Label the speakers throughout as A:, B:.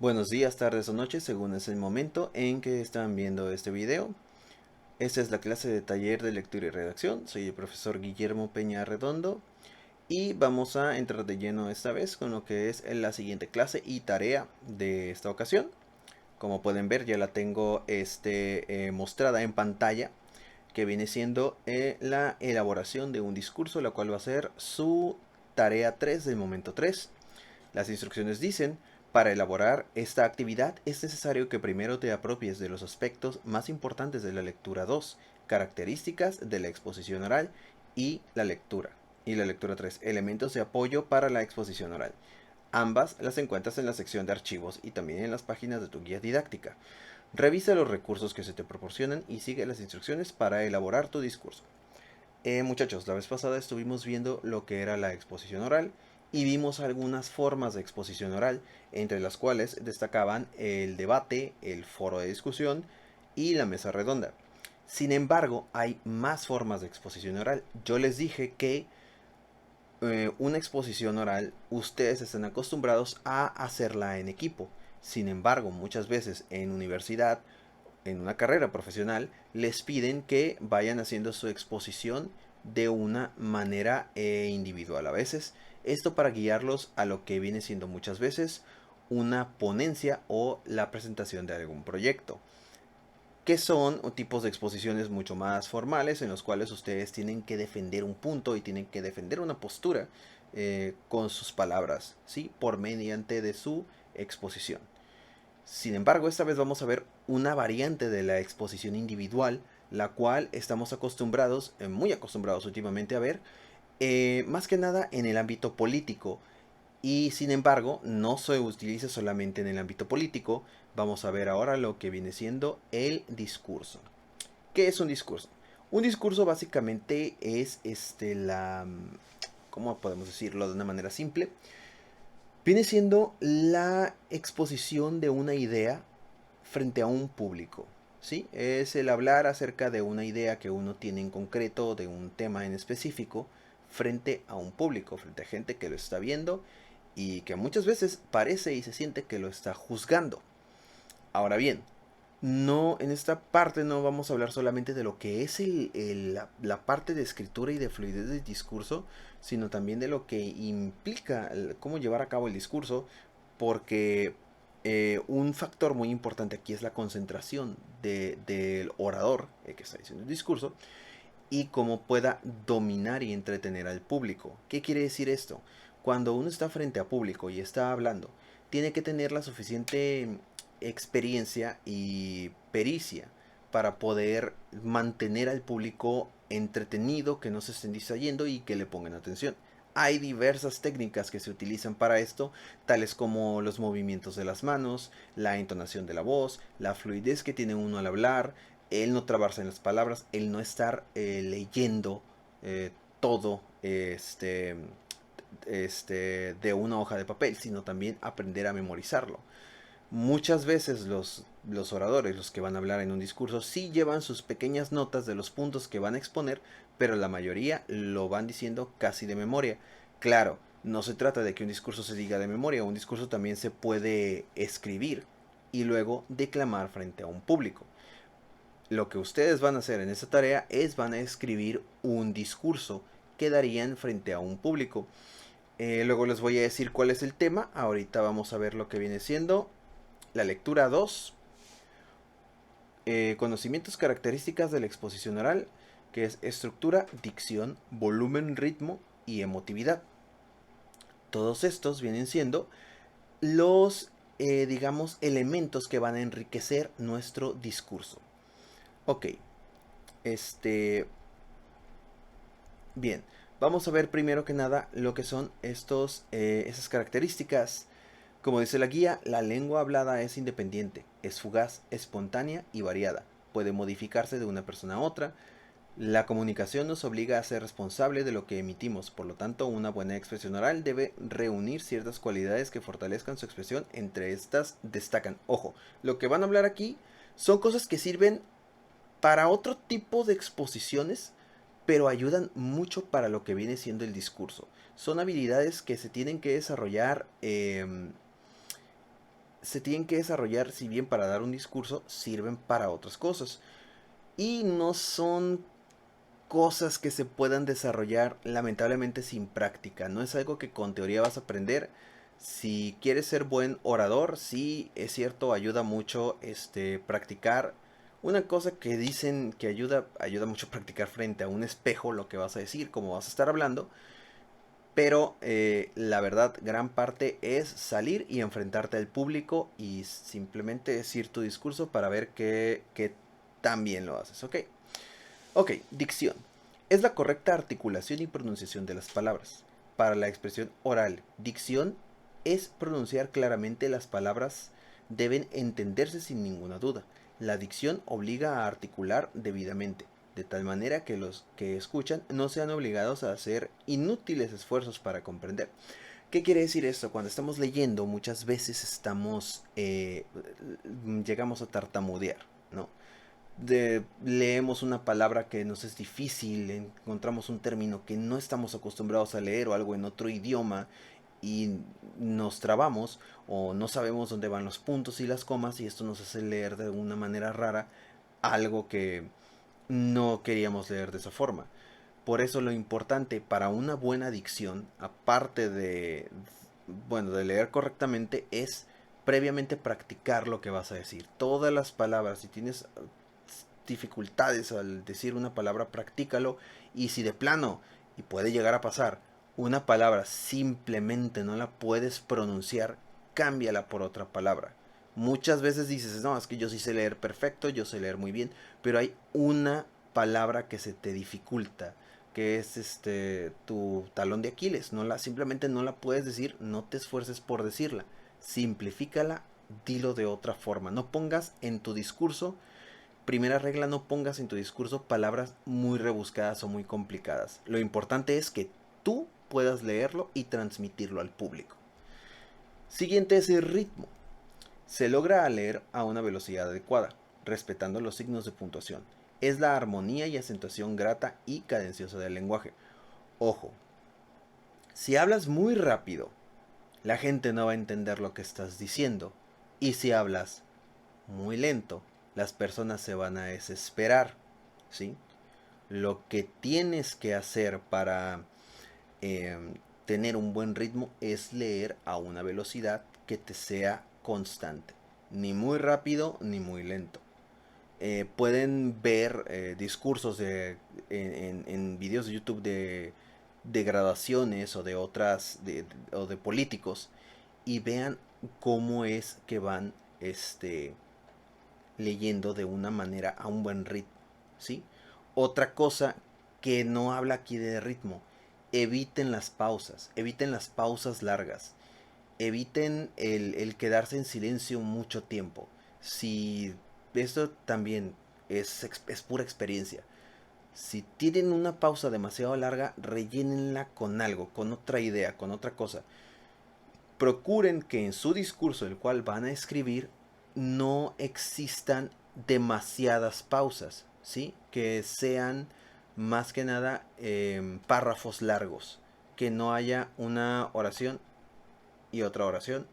A: Buenos días, tardes o noches, según es el momento en que están viendo este video. Esta es la clase de taller de lectura y redacción. Soy el profesor Guillermo Peña Redondo y vamos a entrar de lleno esta vez con lo que es la siguiente clase y tarea de esta ocasión. Como pueden ver, ya la tengo mostrada en pantalla, que viene siendo la elaboración de un discurso, la cual va a ser su tarea 3 del momento 3. Las instrucciones dicen: para elaborar esta actividad es necesario que primero te apropies de los aspectos más importantes de la lectura 2, características de la exposición oral y la lectura. Y la lectura 3, elementos de apoyo para la exposición oral. Ambas las encuentras en la sección de archivos y también en las páginas de tu guía didáctica. Revisa los recursos que se te proporcionan y sigue las instrucciones para elaborar tu discurso. Muchachos, la vez pasada estuvimos viendo lo que era la exposición oral y vimos algunas formas de exposición oral, entre las cuales destacaban el debate, el foro de discusión y la mesa redonda. Sin embargo, hay más formas de exposición oral. Yo les dije que una exposición oral ustedes están acostumbrados a hacerla en equipo. Sin embargo, muchas veces en universidad, en una carrera profesional, les piden que vayan haciendo su exposición de una manera individual a veces. Esto para guiarlos a lo que viene siendo muchas veces una ponencia o la presentación de algún proyecto, que son tipos de exposiciones mucho más formales en los cuales ustedes tienen que defender un punto y tienen que defender una postura con sus palabras, ¿sí? Por mediante de su exposición. Sin embargo, esta vez vamos a ver una variante de la exposición individual, la cual estamos acostumbrados, muy acostumbrados últimamente a ver, más que nada en el ámbito político. Y sin embargo, no se utiliza solamente en el ámbito político. Vamos a ver ahora lo que viene siendo el discurso. ¿Qué es un discurso? Un discurso básicamente es ¿cómo podemos decirlo de una manera simple? Viene siendo la exposición de una idea frente a un público, ¿sí? Es el hablar acerca de una idea que uno tiene en concreto, de un tema en específico, frente a un público, frente a gente que lo está viendo y que muchas veces parece y se siente que lo está juzgando. Ahora bien, no, en esta parte no vamos a hablar solamente de lo que es la parte de escritura y de fluidez del discurso, sino también de lo que implica cómo llevar a cabo el discurso, porque un factor muy importante aquí es la concentración del orador que está diciendo el discurso y cómo pueda dominar y entretener al público. ¿Qué quiere decir esto? Cuando uno está frente a público y está hablando, tiene que tener la suficiente experiencia y pericia para poder mantener al público entretenido, que no se estén distrayendo y que le pongan atención. Hay diversas técnicas que se utilizan para esto, tales como los movimientos de las manos, la entonación de la voz, la fluidez que tiene uno al hablar, el no trabarse en las palabras, el no estar leyendo todo de una hoja de papel, sino también aprender a memorizarlo. Muchas veces los oradores, los que van a hablar en un discurso, sí llevan sus pequeñas notas de los puntos que van a exponer, pero la mayoría lo van diciendo casi de memoria. Claro, no se trata de que un discurso se diga de memoria, un discurso también se puede escribir y luego declamar frente a un público. Lo que ustedes van a hacer en esta tarea es van a escribir un discurso que darían frente a un público. Luego les voy a decir cuál es el tema. Ahorita vamos a ver lo que viene siendo la lectura 2. Conocimientos características de la exposición oral, que es estructura, dicción, volumen, ritmo y emotividad. Todos estos vienen siendo los, digamos, elementos que van a enriquecer nuestro discurso. Ok, este, bien, vamos a ver primero que nada lo que son esas características. Como dice la guía, la lengua hablada es independiente, es fugaz, espontánea y variada. Puede modificarse de una persona a otra. La comunicación nos obliga a ser responsable de lo que emitimos, por lo tanto, una buena expresión oral debe reunir ciertas cualidades que fortalezcan su expresión. Entre estas destacan, ojo, lo que van a hablar aquí son cosas que sirven para otro tipo de exposiciones, pero ayudan mucho para lo que viene siendo el discurso. Son habilidades que se tienen que desarrollar se tienen que desarrollar, si bien para dar un discurso, sirven para otras cosas. Y no son cosas que se puedan desarrollar lamentablemente sin práctica. No es algo que con teoría vas a aprender. Si quieres ser buen orador, sí, es cierto, ayuda mucho practicar. Una cosa que dicen que ayuda mucho practicar frente a un espejo lo que vas a decir, cómo vas a estar hablando. Pero la verdad, gran parte es salir y enfrentarte al público y simplemente decir tu discurso para ver que tan bien lo haces, ¿ok? Ok, dicción. Es la correcta articulación y pronunciación de las palabras. Para la expresión oral, dicción es pronunciar claramente las palabras, deben entenderse sin ninguna duda. La dicción obliga a articular debidamente, de tal manera que los que escuchan no sean obligados a hacer inútiles esfuerzos para comprender. ¿Qué quiere decir esto? Cuando estamos leyendo, muchas veces llegamos a tartamudear, ¿no? Leemos una palabra que nos es difícil, encontramos un término que no estamos acostumbrados a leer o algo en otro idioma y nos trabamos o no sabemos dónde van los puntos y las comas y esto nos hace leer de una manera rara algo que no queríamos leer de esa forma. Por eso lo importante para una buena dicción, aparte de leer correctamente, es previamente practicar lo que vas a decir. Todas las palabras, si tienes dificultades al decir una palabra, practícalo. Y si de plano, y puede llegar a pasar, una palabra simplemente no la puedes pronunciar, cámbiala por otra palabra. Muchas veces dices, no, es que yo sí sé leer perfecto, yo sé leer muy bien, pero hay una palabra que se te dificulta, que es tu talón de Aquiles. Simplemente no la puedes decir, no te esfuerces por decirla. Simplifícala, dilo de otra forma. No pongas en tu discurso. Primera regla, no pongas en tu discurso palabras muy rebuscadas o muy complicadas. Lo importante es que tú puedas leerlo y transmitirlo al público. Siguiente es el ritmo. Se logra leer a una velocidad adecuada, respetando los signos de puntuación. Es la armonía y acentuación grata y cadenciosa del lenguaje. Ojo, si hablas muy rápido, la gente no va a entender lo que estás diciendo. Y si hablas muy lento, las personas se van a desesperar, ¿sí? Lo que tienes que hacer para eh, tener un buen ritmo es leer a una velocidad que te sea constante. Ni muy rápido ni muy lento. Pueden ver discursos en videos de YouTube de graduaciones o de otras o de políticos y vean cómo es que van leyendo de una manera a un buen ritmo, ¿sí? Otra cosa que no habla aquí de ritmo, eviten las pausas largas, eviten el quedarse en silencio mucho tiempo. Si esto también es pura experiencia. Si tienen una pausa demasiado larga, rellénenla con algo, con otra idea, con otra cosa. Procuren que en su discurso, el cual van a escribir, no existan demasiadas pausas, ¿sí? Que sean más que nada párrafos largos, que no haya una oración y otra oración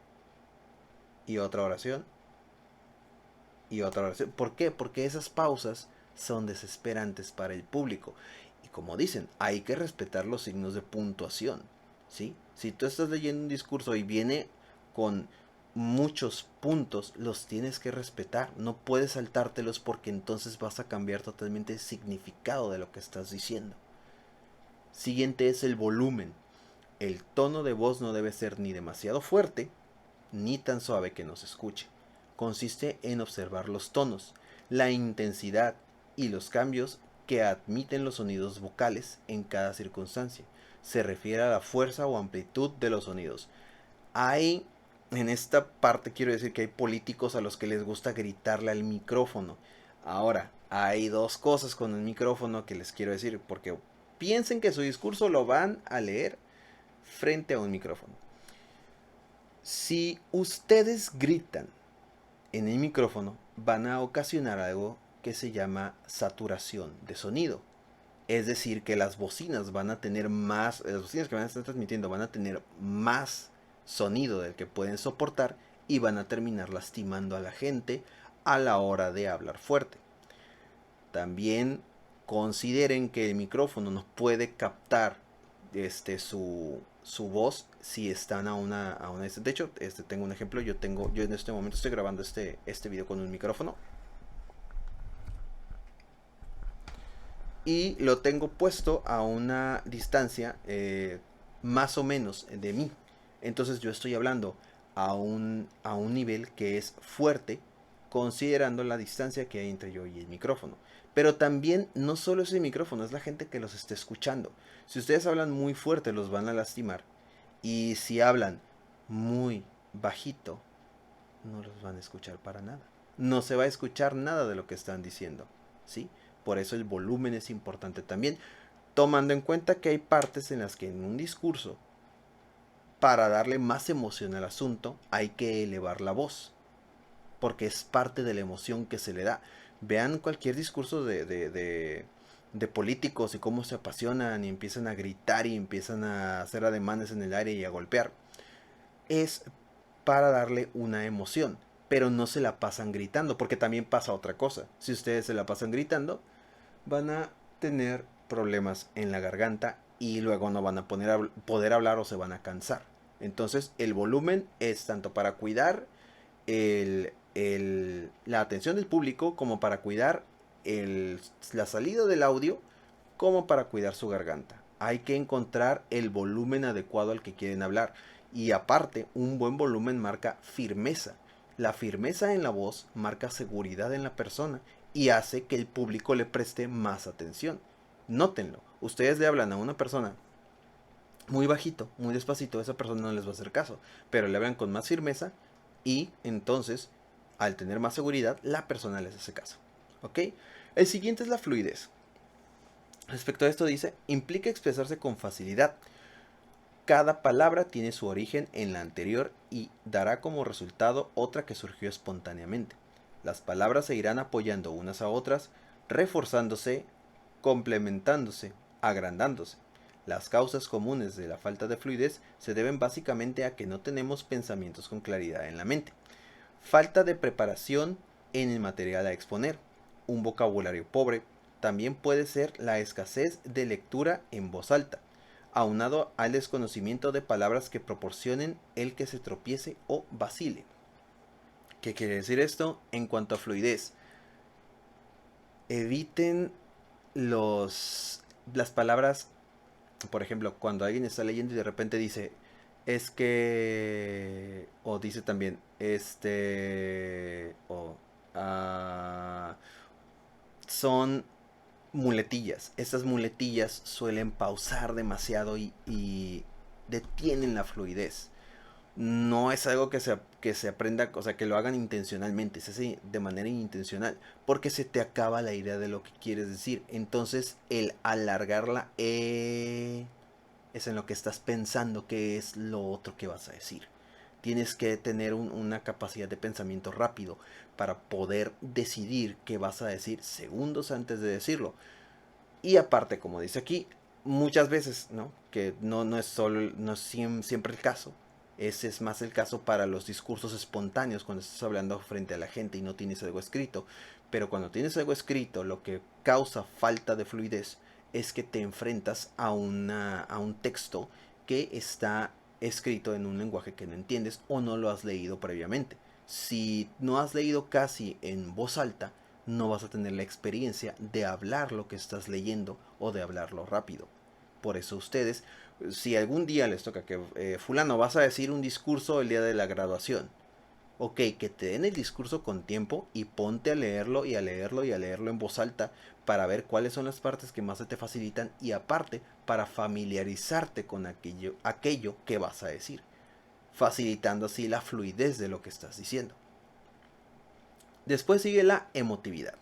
A: y otra oración y otra oración. ¿Por qué? Porque esas pausas son desesperantes para el público. Y como dicen, hay que respetar los signos de puntuación, ¿sí? Si tú estás leyendo un discurso y viene con muchos puntos, los tienes que respetar. No puedes saltártelos porque entonces vas a cambiar totalmente el significado de lo que estás diciendo. Siguiente es el volumen. El tono de voz no debe ser ni demasiado fuerte ni tan suave que no se escuche. Consiste en observar los tonos, la intensidad y los cambios que admiten los sonidos vocales en cada circunstancia. Se refiere a la fuerza o amplitud de los sonidos. En esta parte quiero decir que hay políticos a los que les gusta gritarle al micrófono. Ahora, hay dos cosas con el micrófono que les quiero decir, porque piensen que su discurso lo van a leer frente a un micrófono. Si ustedes gritan en el micrófono, van a ocasionar algo que se llama saturación de sonido. Es decir, que las bocinas van a tener las bocinas que van a estar transmitiendo van a tener más sonido del que pueden soportar y van a terminar lastimando a la gente a la hora de hablar fuerte. También consideren que el micrófono nos puede captar su voz si están a una de hecho, tengo un ejemplo. Yo en este momento estoy grabando este video con un micrófono y lo tengo puesto a una distancia más o menos de mí. Entonces yo estoy hablando a un nivel que es fuerte, considerando la distancia que hay entre yo y el micrófono. Pero también no solo es el micrófono, es la gente que los esté escuchando. Si ustedes hablan muy fuerte, los van a lastimar. Y si hablan muy bajito, no los van a escuchar para nada. No se va a escuchar nada de lo que están diciendo, ¿sí? Por eso el volumen es importante también, tomando en cuenta que hay partes en las que en un discurso, para darle más emoción al asunto, hay que elevar la voz, porque es parte de la emoción que se le da. Vean cualquier discurso de políticos y cómo se apasionan y empiezan a gritar y empiezan a hacer ademanes en el aire y a golpear. Es para darle una emoción, pero no se la pasan gritando, porque también pasa otra cosa. Si ustedes se la pasan gritando, van a tener problemas en la garganta y luego no van a poder hablar o se van a cansar. Entonces el volumen es tanto para cuidar la atención del público, como para cuidar la salida del audio, como para cuidar su garganta. Hay que encontrar el volumen adecuado al que quieren hablar. Y aparte, un buen volumen marca firmeza. La firmeza en la voz marca seguridad en la persona y hace que el público le preste más atención. Nótenlo. Ustedes le hablan a una persona muy bajito, muy despacito, a esa persona no les va a hacer caso. Pero le hablan con más firmeza y entonces, al tener más seguridad, la persona les hace caso. ¿Ok? El siguiente es la fluidez. Respecto a esto dice, implica expresarse con facilidad. Cada palabra tiene su origen en la anterior y dará como resultado otra que surgió espontáneamente. Las palabras se irán apoyando unas a otras, reforzándose, complementándose, agrandándose. Las causas comunes de la falta de fluidez se deben básicamente a que no tenemos pensamientos con claridad en la mente. Falta de preparación en el material a exponer. Un vocabulario pobre. También puede ser la escasez de lectura en voz alta, aunado al desconocimiento de palabras que proporcionen el que se tropiece o vacile. ¿Qué quiere decir esto? En cuanto a fluidez, eviten las palabras, por ejemplo, cuando alguien está leyendo y de repente dice, es que, o dice también, son muletillas. Estas muletillas suelen pausar demasiado y detienen la fluidez. No es algo que se aprenda, o sea, que lo hagan intencionalmente, se hace de manera intencional, porque se te acaba la idea de lo que quieres decir. Entonces, el alargar la es en lo que estás pensando que es lo otro que vas a decir. Tienes que tener una capacidad de pensamiento rápido para poder decidir qué vas a decir segundos antes de decirlo. Y aparte, como dice aquí, muchas veces, ¿no? Que no es solo, no es siempre el caso. Ese es más el caso para los discursos espontáneos, cuando estás hablando frente a la gente y no tienes algo escrito. Pero cuando tienes algo escrito, lo que causa falta de fluidez es que te enfrentas a un texto que está escrito en un lenguaje que no entiendes o no lo has leído previamente. Si no has leído casi en voz alta, no vas a tener la experiencia de hablar lo que estás leyendo o de hablarlo rápido. Por eso ustedes, si algún día les toca que fulano, vas a decir un discurso el día de la graduación, ok, que te den el discurso con tiempo y ponte a leerlo y a leerlo y a leerlo en voz alta para ver cuáles son las partes que más se te facilitan y aparte para familiarizarte con aquello que vas a decir, facilitando así la fluidez de lo que estás diciendo. Después sigue la emotividad.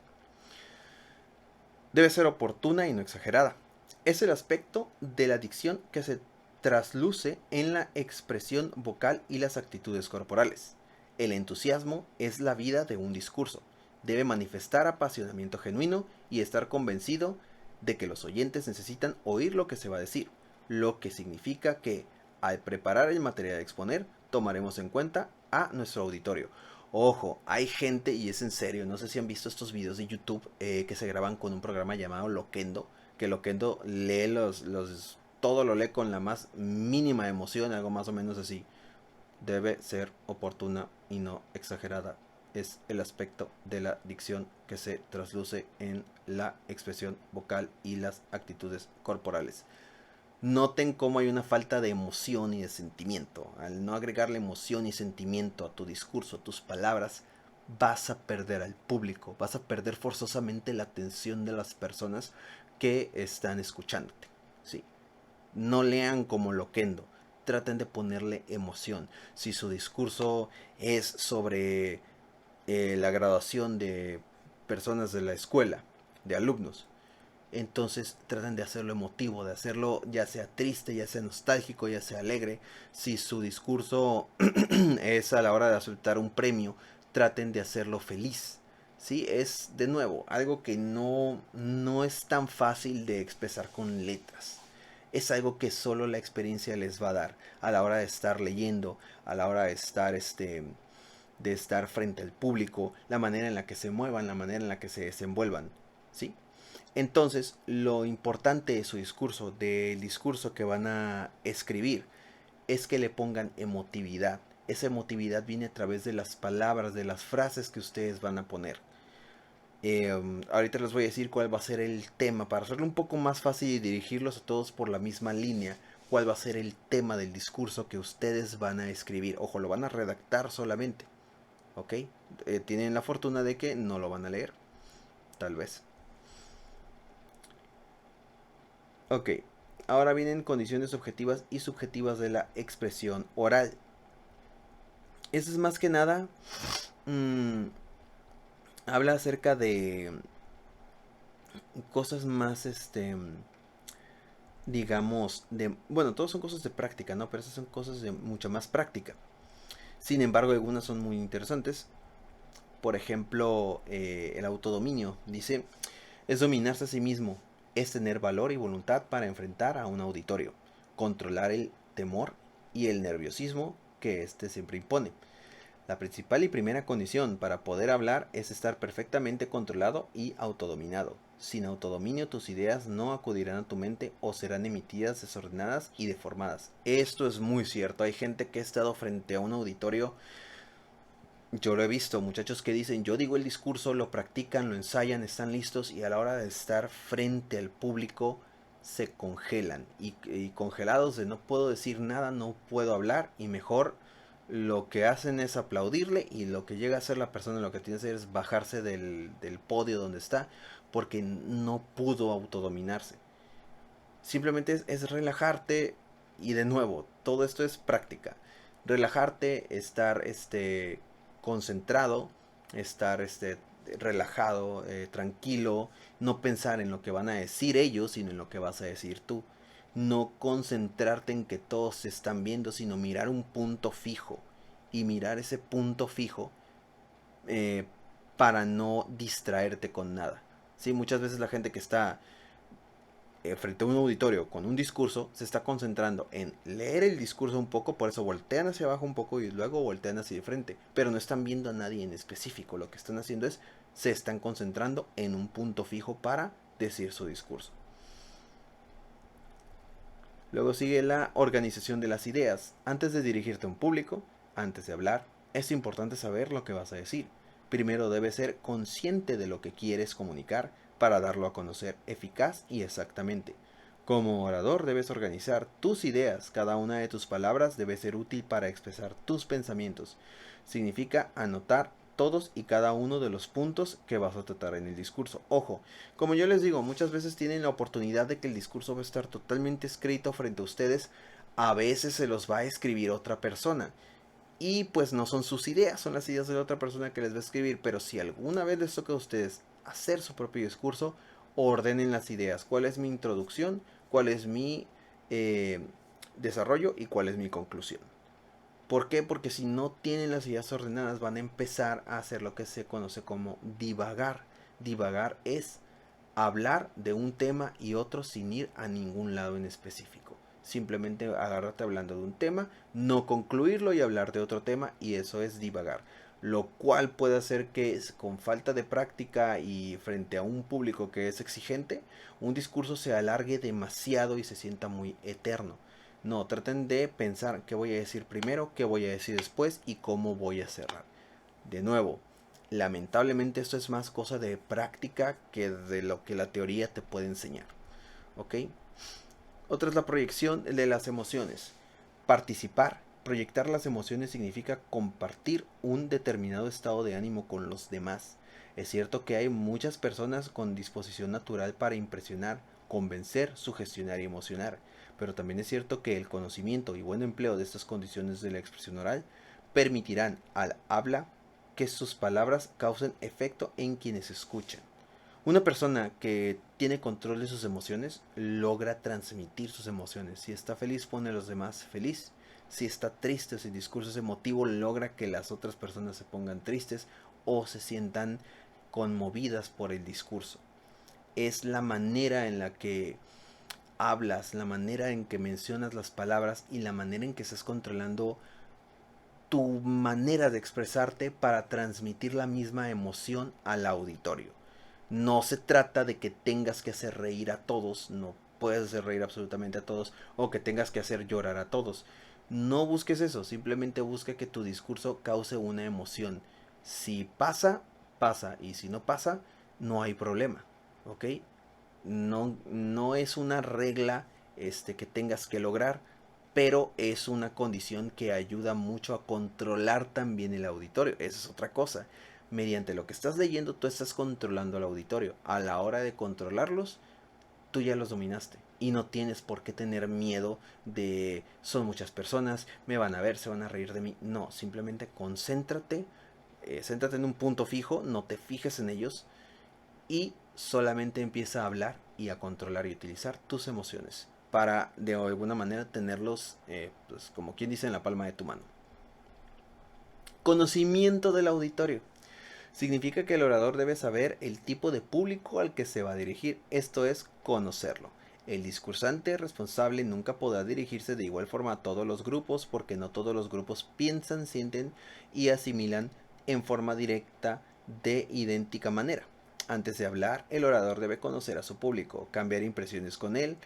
A: Debe ser oportuna y no exagerada. Es el aspecto de la dicción que se trasluce en la expresión vocal y las actitudes corporales. El entusiasmo es la vida de un discurso. Debe manifestar apasionamiento genuino y estar convencido de que los oyentes necesitan oír lo que se va a decir, lo que significa que, al preparar el material a exponer, tomaremos en cuenta a nuestro auditorio. Ojo, hay gente, y es en serio, no sé si han visto estos videos de YouTube que se graban con un programa llamado Loquendo, que Loquendo lee todo lo lee con la más mínima emoción, algo más o menos así. Debe ser oportuna y no exagerada. Es el aspecto de la dicción que se trasluce en la expresión vocal y las actitudes corporales. Noten cómo hay una falta de emoción y de sentimiento. Al no agregarle emoción y sentimiento a tu discurso, a tus palabras, vas a perder al público, vas a perder forzosamente la atención de las personas que están escuchándote. ¿Sí? No lean como loquendo, traten de ponerle emoción. Si su discurso es sobre la graduación de personas de la escuela, de alumnos, entonces traten de hacerlo emotivo, de hacerlo ya sea triste, ya sea nostálgico, ya sea alegre. Si su discurso es a la hora de aceptar un premio, traten de hacerlo feliz. ¿Sí? Es de nuevo algo que no es tan fácil de expresar con letras. Es algo que solo la experiencia les va a dar a la hora de estar leyendo, a la hora de estar frente al público, la manera en la que se muevan, la manera en la que se desenvuelvan. ¿Sí? Entonces, lo importante de su discurso, del discurso que van a escribir, es que le pongan emotividad. Esa emotividad viene a través de las palabras, de las frases que ustedes van a poner. Ahorita les voy a decir cuál va a ser el tema, para hacerlo un poco más fácil y dirigirlos a todos por la misma línea, cuál va a ser el tema del discurso que ustedes van a escribir. Ojo, lo van a redactar solamente, ¿ok? Tienen la fortuna de que no lo van a leer, tal vez. Ok, ahora vienen condiciones objetivas y subjetivas de la expresión oral. Eso es más que nada, mmm, habla acerca de cosas más, digamos, bueno, todos son cosas de práctica, ¿no? Pero esas son cosas de mucha más práctica. Sin embargo, algunas son muy interesantes. Por ejemplo, el autodominio. Dice, es dominarse a sí mismo, es tener valor y voluntad para enfrentar a un auditorio, controlar el temor y el nerviosismo que éste siempre impone. La principal y primera condición para poder hablar es estar perfectamente controlado y autodominado. Sin autodominio tus ideas no acudirán a tu mente o serán emitidas desordenadas y deformadas. Esto es muy cierto. Hay gente que ha estado frente a un auditorio. Yo lo he visto, muchachos que dicen, yo digo el discurso, lo practican, lo ensayan, están listos y a la hora de estar frente al público se congelan. Y congelados de no puedo decir nada, no puedo hablar y mejor lo que hacen es aplaudirle y lo que llega a hacer la persona lo que tiene que hacer es bajarse del podio donde está porque no pudo autodominarse. Simplemente es relajarte y de nuevo, todo esto es práctica. Relajarte, estar concentrado, estar relajado, tranquilo, no pensar en lo que van a decir ellos, sino en lo que vas a decir tú. No concentrarte en que todos se están viendo, sino mirar un punto fijo. Y mirar ese punto fijo eh, para no distraerte con nada. Sí, muchas veces la gente que está frente a un auditorio con un discurso, se está concentrando en leer el discurso un poco, por eso voltean hacia abajo un poco y luego voltean hacia de frente, pero no están viendo a nadie en específico, lo que están haciendo es, se están concentrando en un punto fijo para decir su discurso. Luego sigue la organización de las ideas. Antes de dirigirte a un público, antes de hablar, es importante saber lo que vas a decir. Primero debes ser consciente de lo que quieres comunicar para darlo a conocer eficaz y exactamente. Como orador debes organizar tus ideas, cada una de tus palabras debe ser útil para expresar tus pensamientos. Significa anotar todos y cada uno de los puntos que vas a tratar en el discurso. Ojo, como yo les digo, muchas veces tienen la oportunidad de que el discurso va a estar totalmente escrito frente a ustedes. A veces se los va a escribir otra persona. Y pues no son sus ideas, son las ideas de la otra persona que les va a escribir. Pero si alguna vez les toca a ustedes hacer su propio discurso, ordenen las ideas. ¿Cuál es mi introducción? ¿Cuál es mi eh, desarrollo? ¿Y cuál es mi conclusión? ¿Por qué? Porque si no tienen las ideas ordenadas van a empezar a hacer lo que se conoce como divagar. Divagar es hablar de un tema y otro sin ir a ningún lado en específico. simplemente agarrarte hablando de un tema, no concluirlo y hablar de otro tema, y eso es divagar. Lo cual puede hacer que con falta de práctica y frente a un público que es exigente, un discurso se alargue demasiado y se sienta muy eterno. No, traten de pensar qué voy a decir primero, qué voy a decir después y cómo voy a cerrar. De nuevo, lamentablemente esto es más cosa de práctica que de lo que la teoría te puede enseñar. ¿Ok? Otra es la proyección de las emociones. Participar. Proyectar las emociones significa compartir un determinado estado de ánimo con los demás. Es cierto que hay muchas personas con disposición natural para impresionar, convencer, sugestionar y emocionar, pero también es cierto que el conocimiento y buen empleo de estas condiciones de la expresión oral permitirán al habla que sus palabras causen efecto en quienes escuchan. Una persona que tiene control de sus emociones logra transmitir sus emociones. Si está feliz, pone a los demás feliz. Si está triste, si el discurso es emotivo, logra que las otras personas se pongan tristes o se sientan conmovidas por el discurso. Es la manera en la que hablas, la manera en que mencionas las palabras y la manera en que estás controlando tu manera de expresarte para transmitir la misma emoción al auditorio. No se trata de que tengas que hacer reír a todos, no puedes hacer reír absolutamente a todos, o que tengas que hacer llorar a todos. No busques eso, simplemente busca que tu discurso cause una emoción. Si pasa, pasa, y si no pasa, no hay problema, ¿ok? No es una regla que tengas que lograr, pero es una condición que ayuda mucho a controlar también el auditorio. Esa es otra cosa. Mediante lo que estás leyendo, tú estás controlando al auditorio. A la hora de controlarlos, tú ya los dominaste. Y no tienes por qué tener miedo de son muchas personas, me van a ver, se van a reír de mí. No, simplemente concéntrate, céntrate en un punto fijo, no te fijes en ellos y solamente empieza a hablar y a controlar y utilizar tus emociones para de alguna manera tenerlos, pues, como quien dice, en la palma de tu mano. Conocimiento del auditorio. Significa que el orador debe saber el tipo de público al que se va a dirigir, esto es, conocerlo. El discursante responsable nunca podrá dirigirse de igual forma a todos los grupos porque no todos los grupos piensan, sienten y asimilan en forma directa de idéntica manera. Antes de hablar, el orador debe conocer a su público, cambiar impresiones con él,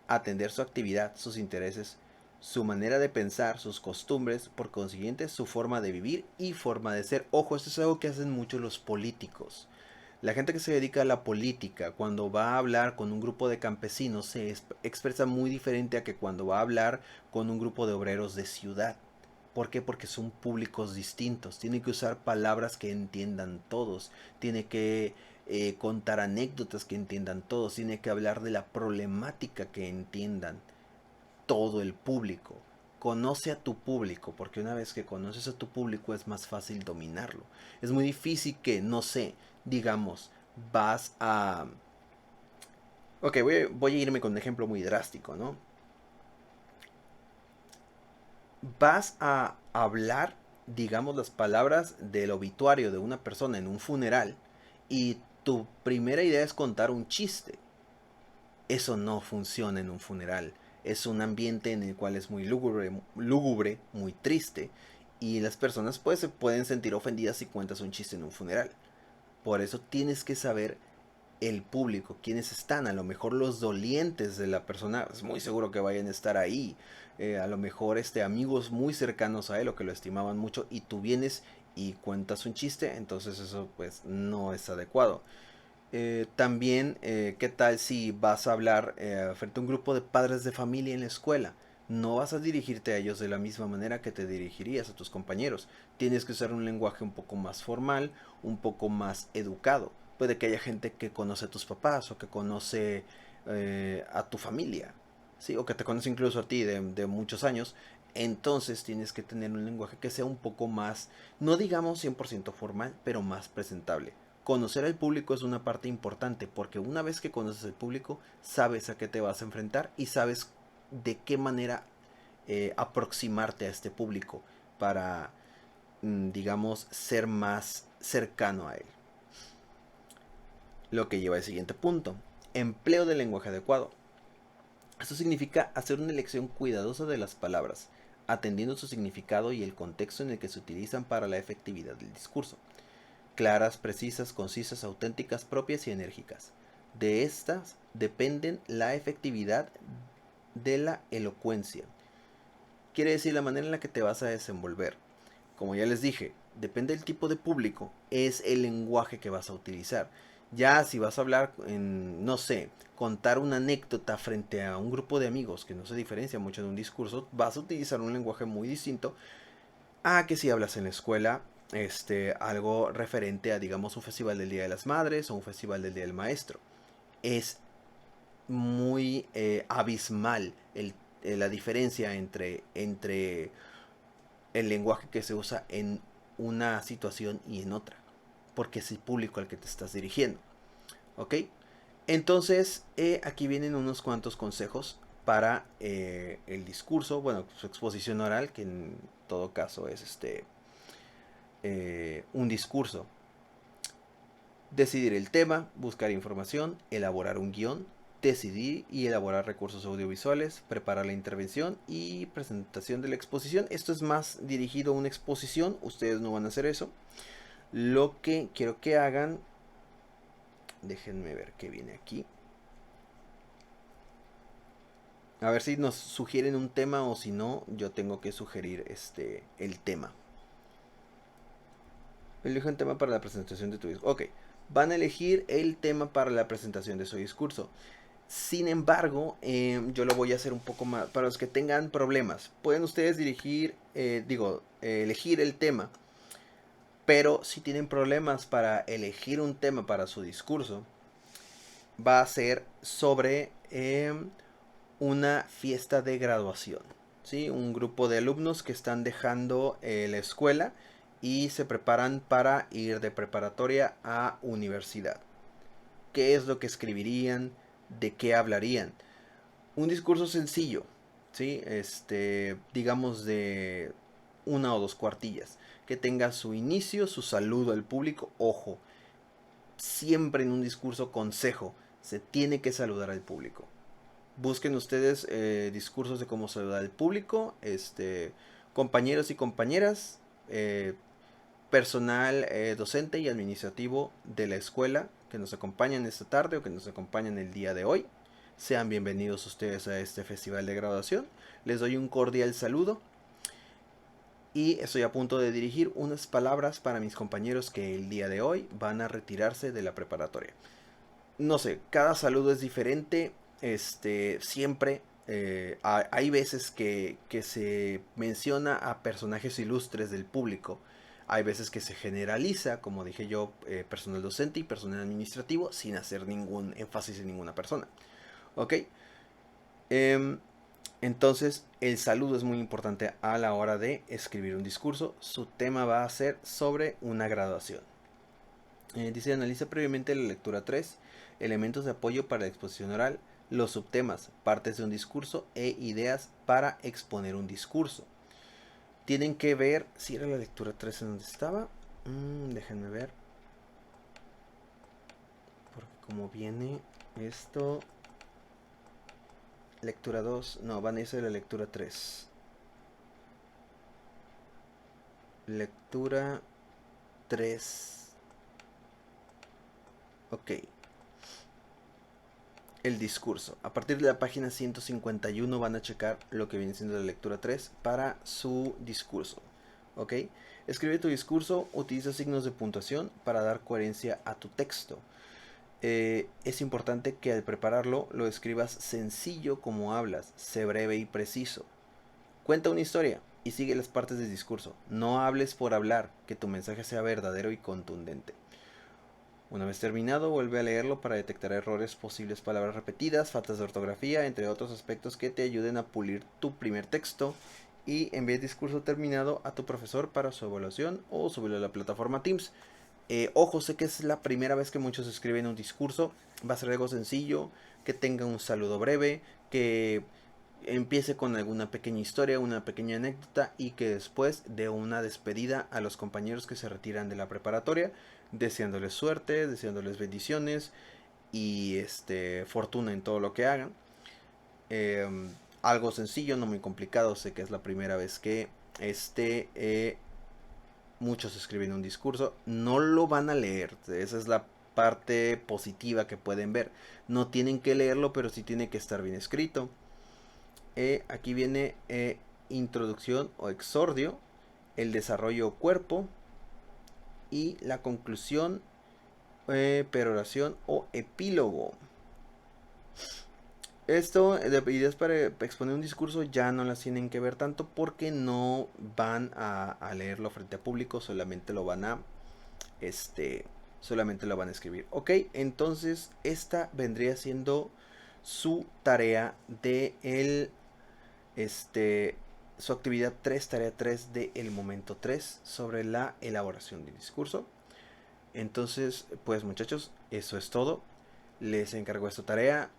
A: atender su actividad, sus intereses, su manera de pensar, sus costumbres, por consiguiente su forma de vivir y forma de ser. Ojo, esto es algo que hacen mucho los políticos. La gente que se dedica a la política, cuando va a hablar con un grupo de campesinos, se expresa muy diferente a que cuando va a hablar con un grupo de obreros de ciudad. ¿Por qué? Porque son públicos distintos. Tiene que usar palabras que entiendan todos. Tiene que contar anécdotas que entiendan todos. Tiene que hablar de la problemática que entiendan todo el público. Conoce a tu público, porque una vez que conoces a tu público es más fácil dominarlo. Es muy difícil que, no sé, digamos, vas a... Ok, voy a irme con un ejemplo muy drástico, ¿no? Vas a hablar, digamos, las palabras del obituario de una persona en un funeral y tu primera idea es contar un chiste. Eso no funciona en un funeral. Es un ambiente en el cual es muy lúgubre, muy triste, y las personas pues se pueden sentir ofendidas si cuentas un chiste en un funeral. Por eso tienes que saber el público, quiénes están, a lo mejor los dolientes de la persona, es muy seguro que vayan a estar ahí, a lo mejor amigos muy cercanos a él o que lo estimaban mucho y tú vienes y cuentas un chiste, entonces eso pues no es adecuado. También, ¿qué tal si vas a hablar frente a un grupo de padres de familia en la escuela? No vas a dirigirte a ellos de la misma manera que te dirigirías a tus compañeros. Tienes que usar un lenguaje un poco más formal, un poco más educado. Puede que haya gente que conoce a tus papás o que conoce a tu familia, ¿sí? O que te conoce incluso a ti de muchos años. Entonces tienes que tener un lenguaje que sea un poco más, no digamos 100% formal, pero más presentable. Conocer al público es una parte importante porque una vez que conoces al público sabes a qué te vas a enfrentar y sabes de qué manera aproximarte a este público para, digamos, ser más cercano a él. Lo que lleva al siguiente punto. Empleo del lenguaje adecuado. Esto significa hacer una elección cuidadosa de las palabras, atendiendo su significado y el contexto en el que se utilizan para la efectividad del discurso. Claras, precisas, concisas, auténticas, propias y enérgicas. De estas dependen la efectividad de la elocuencia. Quiere decir la manera en la que te vas a desenvolver. Como ya les dije, depende del tipo de público, es el lenguaje que vas a utilizar. Ya si vas a hablar en, no sé, contar una anécdota frente a un grupo de amigos que no se diferencia mucho de un discurso, vas a utilizar un lenguaje muy distinto a que si hablas en la escuela, algo referente a, digamos, un festival del Día de las Madres o un festival del Día del Maestro. Es muy abismal la diferencia entre el lenguaje que se usa en una situación y en otra, porque es el público al que te estás dirigiendo. ¿Ok? Entonces, aquí vienen unos cuantos consejos para el discurso, bueno, su exposición oral, que en todo caso es un discurso. Decidir el tema, buscar información, elaborar un guión, decidir y elaborar recursos audiovisuales, preparar la intervención y presentación de la exposición. Esto es más dirigido a una exposición, ustedes no van a hacer eso. Lo que quiero que hagan, déjenme ver qué viene aquí. A ver si nos sugieren un tema o si no, yo tengo que sugerir el tema. Elige un tema para la presentación de tu discurso. Ok, van a elegir el tema para la presentación de su discurso. Sin embargo, yo lo voy a hacer un poco más. Para los que tengan problemas, pueden ustedes elegir el tema. Pero si tienen problemas para elegir un tema para su discurso, va a ser sobre una fiesta de graduación. ¿Sí? Un grupo de alumnos que están dejando la escuela y se preparan para ir de preparatoria a universidad. ¿Qué es lo que escribirían? ¿De qué hablarían? Un discurso sencillo, ¿sí? Digamos de una o dos cuartillas, que tenga su inicio, su saludo al público. Ojo, siempre en un discurso consejo, se tiene que saludar al público. Busquen ustedes discursos de cómo saludar al público, compañeros y compañeras, personal docente y administrativo de la escuela que nos acompañan esta tarde o que nos acompañan el día de hoy. Sean bienvenidos ustedes a este festival de graduación. Les doy un cordial saludo y estoy a punto de dirigir unas palabras para mis compañeros que el día de hoy van a retirarse de la preparatoria. No sé, cada saludo es diferente. Siempre hay veces que se menciona a personajes ilustres del público. Hay veces que se generaliza, como dije yo, personal docente y personal administrativo, sin hacer ningún énfasis en ninguna persona. ¿Ok? Em, entonces, el saludo es muy importante a la hora de escribir un discurso. Su tema va a ser sobre una graduación. Dice, analiza previamente la lectura 3, elementos de apoyo para la exposición oral, los subtemas, partes de un discurso e ideas para exponer un discurso. Tienen que ver, si era la lectura 3 en donde estaba, déjenme ver, porque como viene esto, lectura 2, no, van a irse de la lectura 3. Lectura 3. Ok. El discurso. A partir de la página 151 van a checar lo que viene siendo la lectura 3 para su discurso. ¿Ok? Escribe tu discurso, utiliza signos de puntuación para dar coherencia a tu texto. Es importante que al prepararlo lo escribas sencillo como hablas, sé breve y preciso. Cuenta una historia y sigue las partes del discurso. No hables por hablar, que tu mensaje sea verdadero y contundente. Una vez terminado, vuelve a leerlo para detectar errores, posibles palabras repetidas, faltas de ortografía, entre otros aspectos que te ayuden a pulir tu primer texto y envía el discurso terminado a tu profesor para su evaluación o subirlo a la plataforma Teams. Ojo, sé que es la primera vez que muchos escriben un discurso, va a ser algo sencillo, que tenga un saludo breve, que empiece con alguna pequeña historia, una pequeña anécdota y que después dé una despedida a los compañeros que se retiran de la preparatoria, deseándoles suerte, deseándoles bendiciones y fortuna en todo lo que hagan. algo sencillo, no muy complicado. Sé que es la primera vez que muchos escriben un discurso. No lo van a leer. Esa es la parte positiva que pueden ver. No tienen que leerlo, pero sí tiene que estar bien escrito. Aquí viene introducción o exordio, el desarrollo o cuerpo y la conclusión, peroración o epílogo. Esto de ideas para exponer un discurso ya no las tienen que ver tanto porque no van a leerlo frente a público, solamente lo van a este solamente lo van a escribir. Ok, entonces esta vendría siendo su tarea de el su actividad 3, tarea 3 de el momento 3 sobre la elaboración del discurso. Entonces, pues muchachos, eso es todo. Les encargo esta tarea,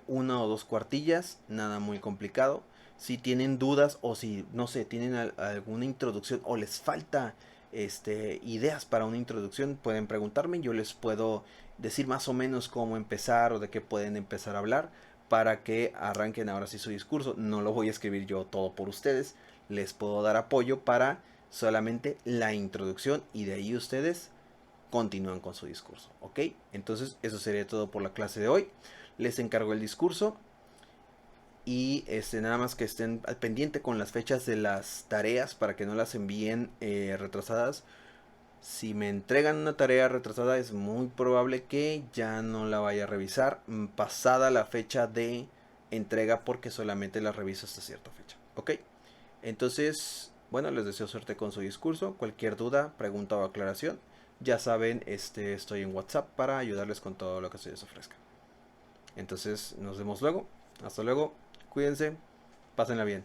A: una o dos cuartillas, nada muy complicado. Si tienen dudas o si, no sé, tienen alguna introducción o les falta ideas para una introducción, pueden preguntarme. Yo les puedo decir más o menos cómo empezar o de qué pueden empezar a hablar para que arranquen ahora sí su discurso. No lo voy a escribir yo todo por ustedes. Les puedo dar apoyo para solamente la introducción y de ahí ustedes continúan con su discurso, ¿ok? Entonces eso sería todo por la clase de hoy. Les encargo el discurso y nada más que estén al pendiente con las fechas de las tareas para que no las envíen retrasadas. Si me entregan una tarea retrasada es muy probable que ya no la vaya a revisar pasada la fecha de entrega porque solamente la reviso hasta cierta fecha, ¿ok? Entonces, bueno, les deseo suerte con su discurso. Cualquier duda, pregunta o aclaración, ya saben, estoy en WhatsApp para ayudarles con todo lo que se les ofrezca. Entonces, nos vemos luego. Hasta luego. Cuídense. Pásenla bien.